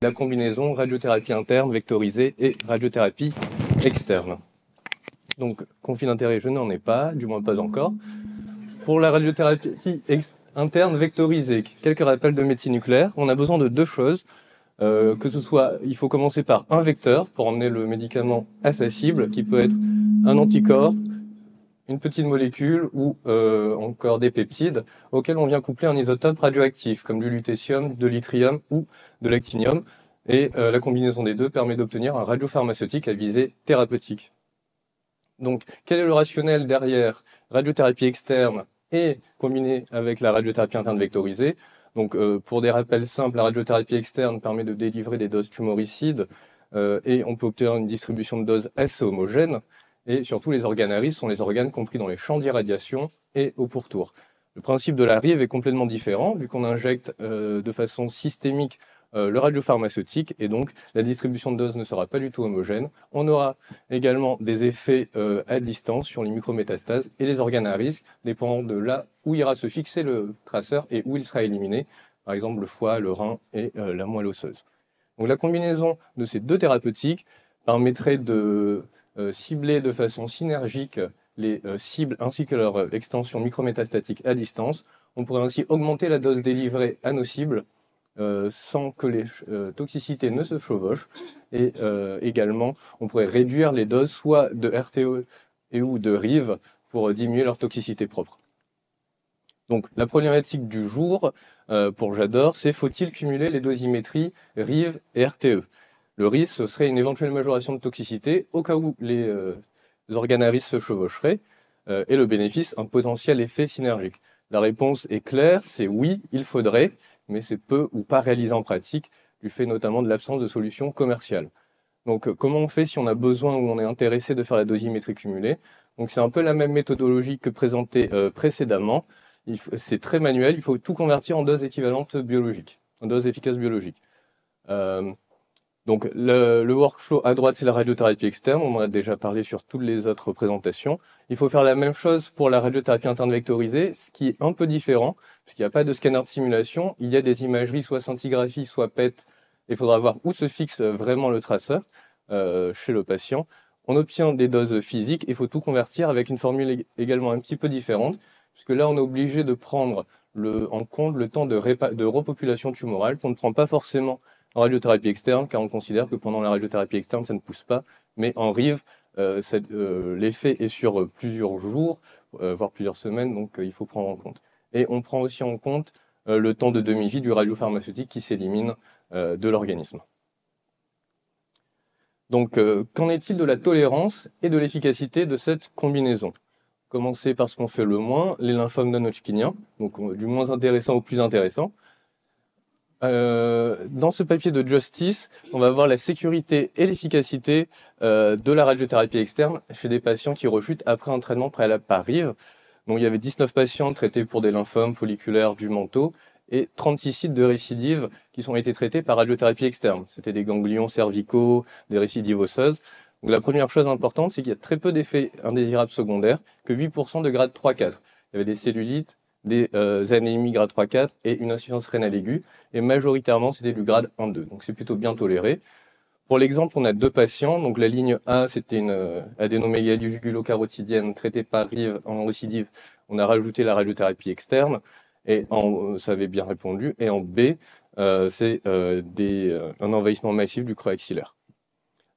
la combinaison radiothérapie interne vectorisée et radiothérapie externe. Donc, conflit d'intérêt, je n'en ai pas, du moins pas encore. Pour la radiothérapie interne vectorisée, quelques rappels de médecine nucléaire, on a besoin de deux choses. Que ce soit, il faut commencer par un vecteur pour emmener le médicament à sa cible, qui peut être un anticorps, une petite molécule ou encore des peptides auxquels on vient coupler un isotope radioactif, comme du lutécium, de l'yttrium ou de l'actinium. Et la combinaison des deux permet d'obtenir un radiopharmaceutique à visée thérapeutique. Donc, quel est le rationnel derrière radiothérapie externe et combiné avec la radiothérapie interne vectorisée? Donc, pour des rappels simples, la radiothérapie externe permet de délivrer des doses tumoricides et on peut obtenir une distribution de doses assez homogène. Et surtout, les organes à risque sont les organes compris dans les champs d'irradiation et au pourtour. Le principe de la rive est complètement différent, vu qu'on injecte de façon systémique le radiopharmaceutique, et donc la distribution de doses ne sera pas du tout homogène. On aura également des effets à distance sur les micrométastases et les organes à risque, dépendant de là où ira se fixer le traceur et où il sera éliminé, par exemple le foie, le rein et la moelle osseuse. Donc la combinaison de ces deux thérapeutiques permettrait de cibler de façon synergique les cibles ainsi que leur extension micrométastatique à distance. On pourrait ainsi augmenter la dose délivrée à nos cibles sans que les toxicités ne se chevauchent. Et également, on pourrait réduire les doses soit de RTE et ou de RIV pour diminuer leur toxicité propre. Donc la problématique du jour pour J'adore, c'est faut-il cumuler les dosimétries RIV et RTE? Le risque, ce serait une éventuelle majoration de toxicité au cas où les organes à risque se chevaucheraient, et le bénéfice, un potentiel effet synergique. La réponse est claire, c'est oui, il faudrait, mais c'est peu ou pas réalisé en pratique, du fait notamment de l'absence de solutions commerciales. Donc comment on fait si on a besoin ou on est intéressé de faire la dosimétrie cumulée? Donc c'est un peu la même méthodologie que présentée précédemment. C'est très manuel, il faut tout convertir en doses équivalentes biologiques, en doses efficaces biologiques. Donc le workflow à droite, c'est la radiothérapie externe, on en a déjà parlé sur toutes les autres présentations. Il faut faire la même chose pour la radiothérapie interne vectorisée, ce qui est un peu différent, puisqu'il n'y a pas de scanner de simulation, il y a des imageries, soit scintigraphie, soit PET, il faudra voir où se fixe vraiment le traceur chez le patient. On obtient des doses physiques, il faut tout convertir avec une formule également un petit peu différente, puisque là on est obligé de prendre en compte le temps de repopulation tumorale qu'on ne prend pas forcément en radiothérapie externe, car on considère que pendant la radiothérapie externe, ça ne pousse pas, mais en RIV, l'effet est sur plusieurs jours, voire plusieurs semaines, donc il faut prendre en compte. Et on prend aussi en compte le temps de demi-vie du radiopharmaceutique qui s'élimine de l'organisme. Donc, qu'en est-il de la tolérance et de l'efficacité de cette combinaison? Commencer par ce qu'on fait le moins, les lymphomes non-Hodgkiniens, donc du moins intéressant au plus intéressant. Dans ce papier de Justice, on va voir la sécurité et l'efficacité de la radiothérapie externe chez des patients qui rechutent après un traitement préalable par RIV. Donc, il y avait 19 patients traités pour des lymphomes folliculaires du manteau et 36 sites de récidive qui ont été traités par radiothérapie externe. C'était des ganglions cervicaux, des récidives osseuses. Donc, la première chose importante, c'est qu'il y a très peu d'effets indésirables secondaires, que 8% de grade 3-4. Il y avait des cellulites, des anémies grade 3-4 et une insuffisance rénale aiguë, et majoritairement c'était du grade 1-2, donc c'est plutôt bien toléré. Pour l'exemple, on a deux patients, donc la ligne A c'était une adénomégalie jugulo-carotidienne traitée par RIV en récidive, on a rajouté la radiothérapie externe, et ça avait bien répondu, et en B, c'est un envahissement massif du creux axillaire.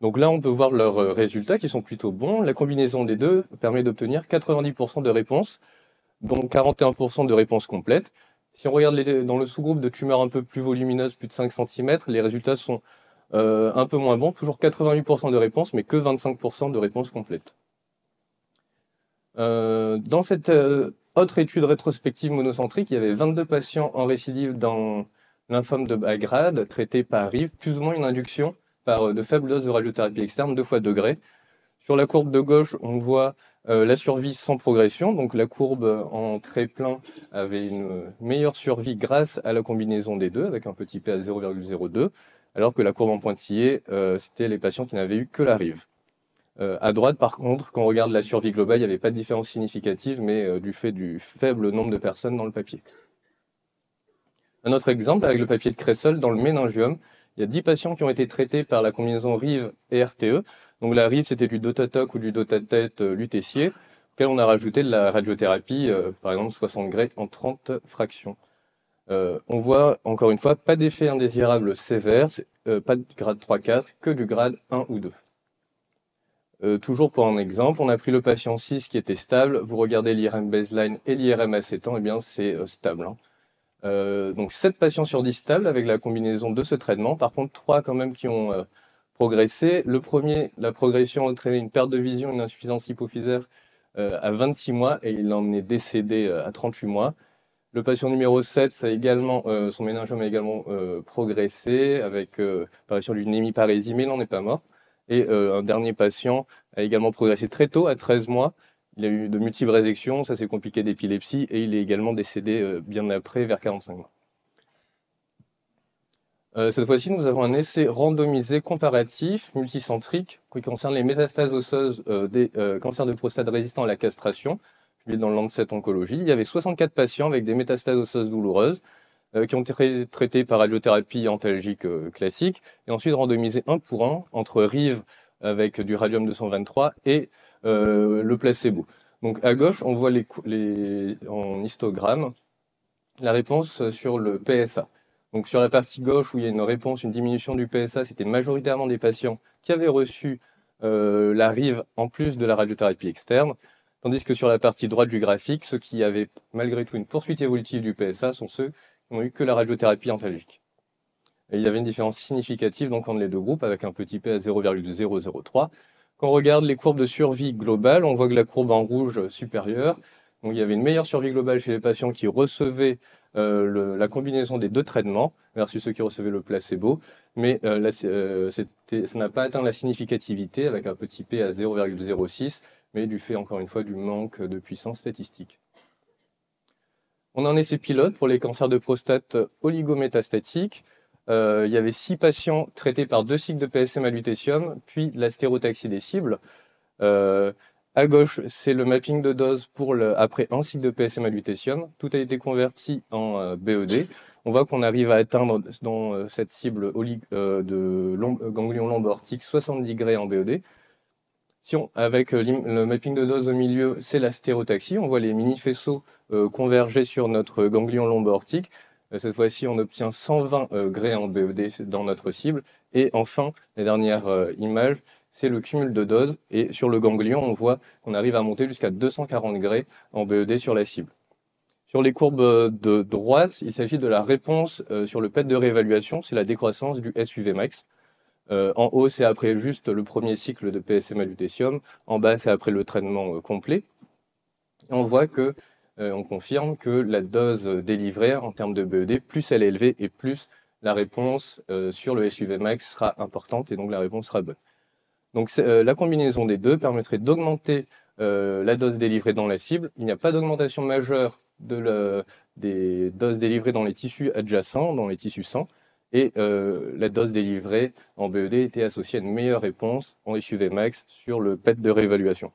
Donc là, on peut voir leurs résultats qui sont plutôt bons. La combinaison des deux permet d'obtenir 90% de réponses, dont 41% de réponses complètes. Si on regarde dans le sous-groupe de tumeurs un peu plus volumineuses, plus de 5 cm, les résultats sont un peu moins bons, toujours 88% de réponses, mais que 25% de réponses complètes. Dans cette autre étude rétrospective monocentrique, il y avait 22 patients en récidive dans lymphome de bas grade, traités par RIV, plus ou moins une induction par de faibles doses de radiothérapie externe, 2 fois degré. Sur la courbe de gauche, on voit la survie sans progression, donc la courbe en trait plein avait une meilleure survie grâce à la combinaison des deux, avec un petit p à 0,02, alors que la courbe en pointillé, c'était les patients qui n'avaient eu que la RIV. À droite, par contre, quand on regarde la survie globale, il n'y avait pas de différence significative, mais du fait du faible nombre de personnes dans le papier. Un autre exemple avec le papier de Kressel dans le méningiome, il y a 10 patients qui ont été traités par la combinaison RIV et RTE. Donc la RIV, c'était du Dotatoc ou du Dotatet lutétier, auquel on a rajouté de la radiothérapie, par exemple 60 Gray en 30 fractions. On voit, encore une fois, pas d'effet indésirable sévère, pas de grade 3-4, que du grade 1 ou 2. Toujours pour un exemple, on a pris le patient 6 qui était stable, vous regardez l'IRM baseline et l'IRM à 7 ans, et bien c'est stable. Donc 7 patients sur 10 stables avec la combinaison de ce traitement, par contre 3 quand même qui ont progressé. Le premier, la progression a entraîné une perte de vision, une insuffisance hypophysaire à 26 mois, et il en est décédé à 38 mois. Le patient numéro 7, ça a également, son méningiome a également progressé avec apparition d'une hémiparésie, mais il n'en est pas mort. Et un dernier patient a également progressé très tôt, à 13 mois. Il a eu de multiples résections, ça s'est compliqué d'épilepsie, et il est également décédé bien après, vers 45 mois. Cette fois-ci, nous avons un essai randomisé comparatif, multicentrique, qui concerne les métastases osseuses des cancers de prostate résistants à la castration, publié dans le Lancet Oncologie. Il y avait 64 patients avec des métastases osseuses douloureuses qui ont été traités par radiothérapie antalgique classique, et ensuite randomisés 1 pour 1 entre RIV avec du radium-223 et le placebo. Donc à gauche, on voit en histogramme la réponse sur le PSA. Donc sur la partie gauche où il y a une réponse, une diminution du PSA, c'était majoritairement des patients qui avaient reçu la RIV en plus de la radiothérapie externe, tandis que sur la partie droite du graphique, ceux qui avaient malgré tout une poursuite évolutive du PSA sont ceux qui n'ont eu que la radiothérapie antalgique. Et il y avait une différence significative donc entre les deux groupes avec un petit p à 0,003. Quand on regarde les courbes de survie globale, on voit que la courbe en rouge supérieure, donc il y avait une meilleure survie globale chez les patients qui recevaient la combinaison des deux traitements versus ceux qui recevaient le placebo, mais ça n'a pas atteint la significativité avec un petit p à 0,06, mais du fait encore une fois du manque de puissance statistique. On a un essai pilote pour les cancers de prostate oligométastatiques. Il y avait 6 patients traités par 2 cycles de PSM à lutécium, puis la stérotaxie des cibles. À gauche, c'est le mapping de dose après un cycle de PSM à lutécium. Tout a été converti en BED. On voit qu'on arrive à atteindre dans cette cible ganglion lombortique 70 Gray en BED. Avec le mapping de dose au milieu, c'est la stérotaxie. On voit les mini-faisceaux converger sur notre ganglion lombortique. Cette fois-ci, on obtient 120 Gray en BED dans notre cible. Et enfin, la dernière image, c'est le cumul de doses. Et sur le ganglion, on voit qu'on arrive à monter jusqu'à 240 Gray en BED sur la cible. Sur les courbes de droite, il s'agit de la réponse sur le PET de réévaluation, c'est la décroissance du SUV max. En haut, c'est après juste le premier cycle de PSM à lutécium. En bas, c'est après le traitement complet. Et on voit que, on confirme que la dose délivrée en termes de BED, plus elle est élevée et plus la réponse sur le SUV max sera importante et donc la réponse sera bonne. Donc la combinaison des deux permettrait d'augmenter la dose délivrée dans la cible. Il n'y a pas d'augmentation majeure des doses délivrées dans les tissus adjacents, dans les tissus sains. Et la dose délivrée en BED était associée à une meilleure réponse en SUV max sur le PET de réévaluation.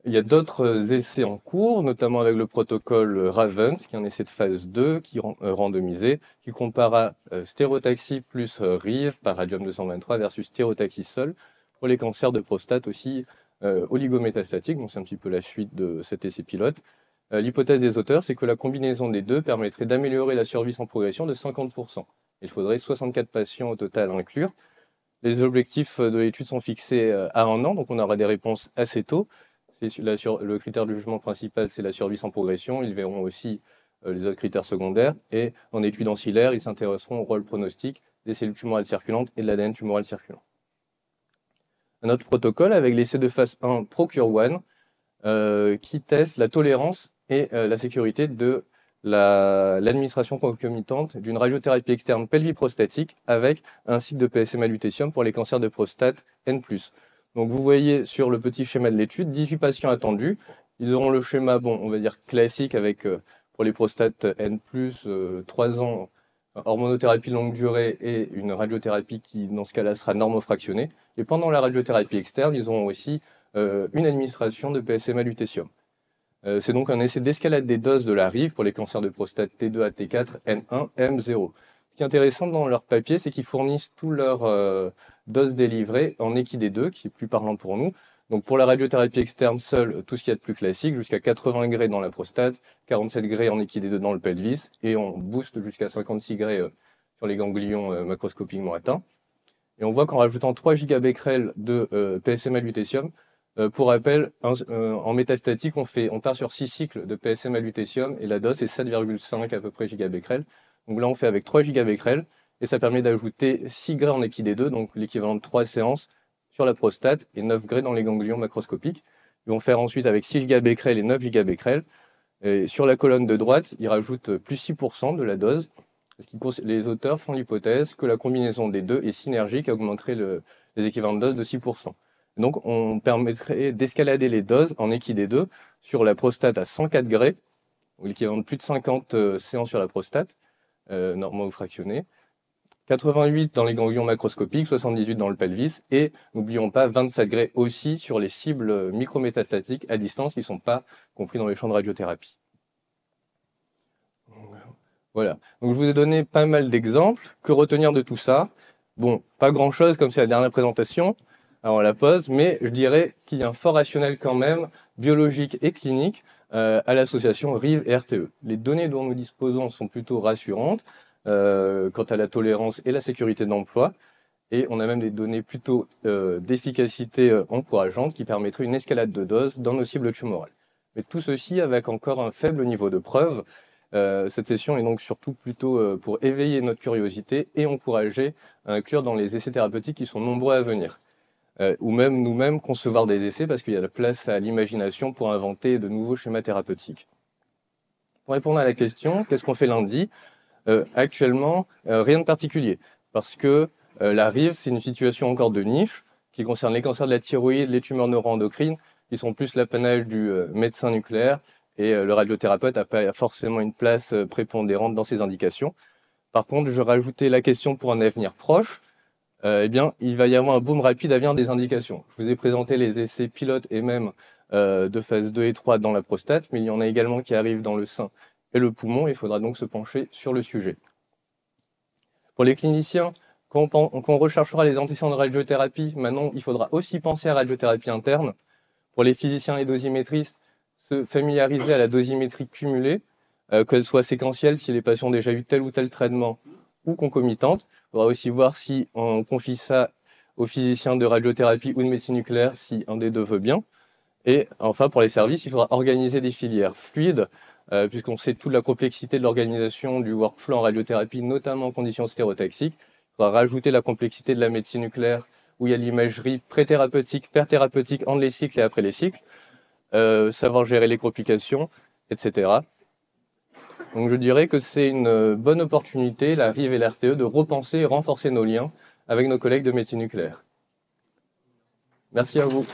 Il y a d'autres essais en cours, notamment avec le protocole RAVENS, qui est un essai de phase 2 qui randomisé, qui compara stérotaxie plus RIV par radium-223 versus stérotaxie seule pour les cancers de prostate aussi oligométastatiques. Donc c'est un petit peu la suite de cet essai pilote. L'hypothèse des auteurs, c'est que la combinaison des deux permettrait d'améliorer la survie sans progression de 50%. Il faudrait 64 patients au total à inclure. Les objectifs de l'étude sont fixés à 1 an, donc on aura des réponses assez tôt. Le critère de jugement principal, c'est la survie sans progression. Ils verront aussi les autres critères secondaires. Et en étude ancillaire, ils s'intéresseront au rôle pronostic des cellules tumorales circulantes et de l'ADN tumoral circulant. Un autre protocole avec l'essai de phase 1 ProCure-1 qui teste la tolérance et la sécurité de l'administration concomitante d'une radiothérapie externe pelviprostatique avec un cycle de PSM à lutécium pour les cancers de prostate N+. Donc vous voyez sur le petit schéma de l'étude, 18 patients attendus. Ils auront le schéma, on va dire classique avec pour les prostates N+, 3 ans, hormonothérapie longue durée et une radiothérapie qui, dans ce cas-là, sera normofractionnée. Et pendant la radiothérapie externe, ils auront aussi une administration de PSM à lutécium. C'est donc un essai d'escalade des doses de la RIV pour les cancers de prostate T2 à T4, N1, M0. Ce qui est intéressant dans leur papier, c'est qu'ils fournissent tous leurs doses délivrées en équidé2, qui est plus parlant pour nous. Donc pour la radiothérapie externe seule, tout ce qu'il y a de plus classique, jusqu'à 80 Gray dans la prostate, 47 Gray en équidé2 dans le pelvis, et on booste jusqu'à 56 Gray sur les ganglions macroscopiquement atteints. Et on voit qu'en rajoutant 3 gigabecquerels de PSMA lutécium, pour rappel, en métastatique, on part sur 6 cycles de PSMA lutécium et la dose est 7,5 à peu près gigabecquerels. Donc là, on fait avec 3 gigabecquerels et ça permet d'ajouter 6 Gray en équidé2, donc l'équivalent de 3 séances sur la prostate et 9 Gray dans les ganglions macroscopiques. Ils vont faire ensuite avec 6 gigabecquerels et 9 gigabecquerels. Et sur la colonne de droite, ils rajoutent plus 6% de la dose. Les auteurs font l'hypothèse que la combinaison des deux est synergique et augmenterait les équivalents de dose de 6%. Donc, on permettrait d'escalader les doses en équidé2 sur la prostate à 104 Gray, l'équivalent de plus de 50 séances sur la prostate, normaux ou fractionnés, 88 dans les ganglions macroscopiques, 78 dans le pelvis, et n'oublions pas 27 Gray aussi sur les cibles micrométastatiques à distance qui ne sont pas compris dans les champs de radiothérapie. Voilà, donc je vous ai donné pas mal d'exemples. Que retenir de tout ça? Bon, pas grand-chose comme c'est la dernière présentation, alors on la pose, mais je dirais qu'il y a un fort rationnel quand même, biologique et clinique, à l'association RIV et RTE. Les données dont nous disposons sont plutôt rassurantes quant à la tolérance et la sécurité d'emploi, et on a même des données plutôt d'efficacité encourageante qui permettraient une escalade de dose dans nos cibles tumorales. Mais tout ceci avec encore un faible niveau de preuve. Cette session est donc surtout plutôt pour éveiller notre curiosité et encourager à inclure dans les essais thérapeutiques qui sont nombreux à venir. Ou même nous-mêmes concevoir des essais parce qu'il y a la place à l'imagination pour inventer de nouveaux schémas thérapeutiques. Pour répondre à la question, qu'est-ce qu'on fait lundi? Actuellement, rien de particulier, parce que la RIV, c'est une situation encore de niche qui concerne les cancers de la thyroïde, les tumeurs neuroendocrines, qui sont plus l'apanage du médecin nucléaire, et le radiothérapeute n'a pas forcément une place prépondérante dans ces indications. Par contre, je rajoutais la question pour un avenir proche. Eh bien, il va y avoir un boom rapide à venir des indications. Je vous ai présenté les essais pilotes et même de phase 2 et 3 dans la prostate, mais il y en a également qui arrivent dans le sein et le poumon. Il faudra donc se pencher sur le sujet. Pour les cliniciens, quand on recherchera les antécédents de radiothérapie, maintenant, il faudra aussi penser à la radiothérapie interne. Pour les physiciens et dosimétristes, se familiariser à la dosimétrie cumulée, qu'elle soit séquentielle si les patients ont déjà eu tel ou tel traitement ou concomitante. Il faudra aussi voir si on confie ça aux physiciens de radiothérapie ou de médecine nucléaire, si un des deux veut bien. Et enfin, pour les services, il faudra organiser des filières fluides, puisqu'on sait toute la complexité de l'organisation du workflow en radiothérapie, notamment en conditions stéréotaxiques. Il faudra rajouter la complexité de la médecine nucléaire, où il y a l'imagerie pré-thérapeutique, per-thérapeutique, entre les cycles et après les cycles. Savoir gérer les complications, etc. Donc je dirais que c'est une bonne opportunité, la RIV et l'RTE, de repenser et renforcer nos liens avec nos collègues de médecine nucléaire. Merci à vous.